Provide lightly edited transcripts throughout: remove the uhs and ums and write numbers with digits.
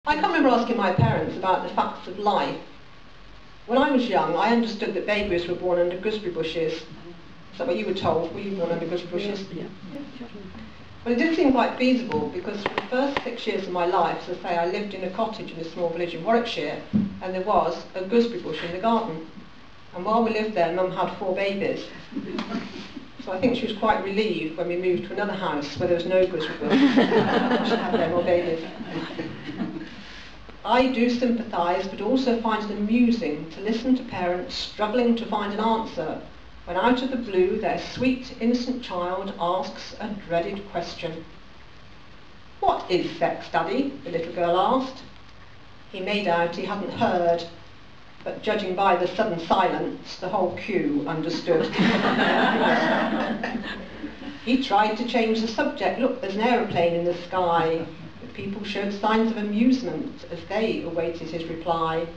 I can't remember asking my parents about the facts of life. When I was young, I understood that babies were born under gooseberry bushes. Is that what you were told? Were you born under gooseberry bushes? Yeah. Well, it did seem quite feasible, because for the first 6 years of my life, as I say, I lived in a cottage in a small village in Warwickshire, and there was a gooseberry bush in the garden. And while we lived there, Mum had 4 babies. So I think she was quite relieved when we moved to another house where there was no gooseberry bush. She had no more babies. I do sympathise, but also find it amusing to listen to parents struggling to find an answer when out of the blue their sweet, innocent child asks a dreaded question. "What is sex, Daddy?" the little girl asked. He made out he hadn't heard, but judging by the sudden silence, the whole queue understood. He tried to change the subject. "Look, there's an aeroplane in the sky." People showed signs of amusement as they awaited his reply.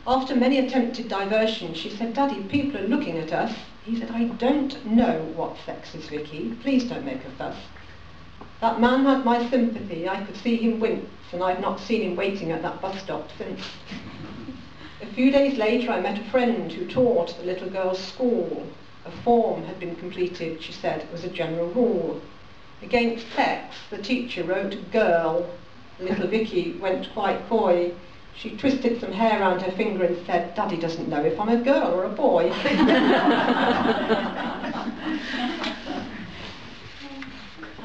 After many attempted diversions, she said, "Daddy, people are looking at us." He said, "I don't know what sex is, Vicky. Please don't make a fuss." That man had my sympathy. I could see him wince, and I've not seen him waiting at that bus stop since. A few days later, I met a friend who taught at the little girl's school. A form had been completed, she said. It was a general rule. Against sex, the teacher wrote "girl." Little Vicky went quite coy. She twisted some hair round her finger and said, "Daddy doesn't know if I'm a girl or a boy."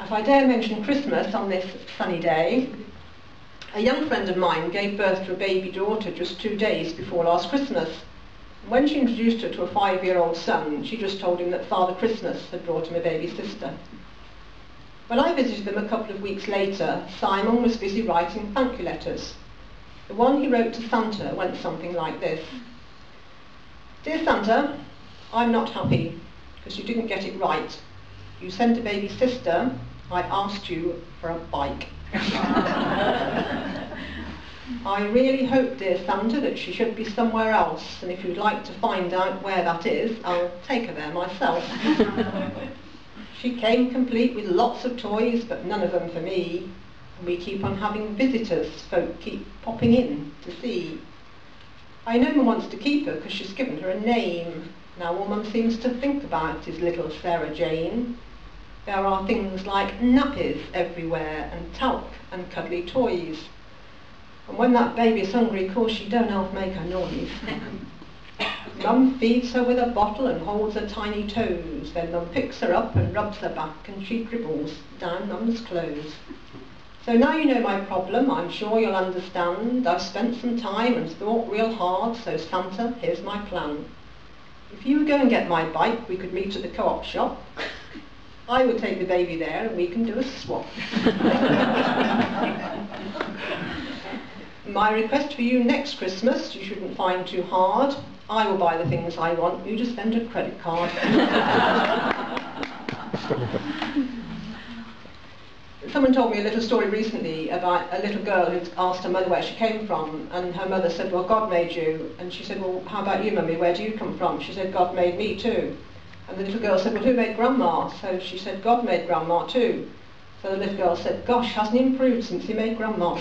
If I dare mention Christmas on this sunny day, a young friend of mine gave birth to a baby daughter just 2 days before last Christmas. When she introduced her to a 5-year-old son, she just told him that Father Christmas had brought him a baby sister. When I visited them a couple of weeks later, Simon was busy writing thank you letters. The one he wrote to Santa went something like this. "Dear Santa, I'm not happy because you didn't get it right. You sent a baby sister. I asked you for a bike." "I really hope, dear Santa, that she should be somewhere else, and if you'd like to find out where that is, I'll take her there myself." She came complete with lots of toys, but none of them for me. And we keep on having visitors. Folk keep popping in to see. I know Mum wants to keep her because she's given her a name. Now all Mum seems to think about is little Sarah Jane. There are things like nappies everywhere, and talc and cuddly toys. And when that baby's hungry, of course she don't half make a noise. Mum feeds her with a bottle and holds her tiny toes. Then Mum picks her up and rubs her back, and she dribbles down Mum's clothes. So now you know my problem. I'm sure you'll understand. I've spent some time and thought real hard, so Santa, here's my plan. If you would go and get my bike, we could meet at the co-op shop. I would take the baby there and we can do a swap. My request for you next Christmas, you shouldn't find too hard. I will buy the things I want, you just send a credit card. Someone told me a little story recently about a little girl who'd asked her mother where she came from, and her mother said, "Well, God made you." And she said, "Well, how about you, Mummy? Where do you come from?" She said, "God made me too." And the little girl said, "Well, who made Grandma?" So she said, "God made Grandma too." So the little girl said, "Gosh, hasn't he improved since he made Grandma?"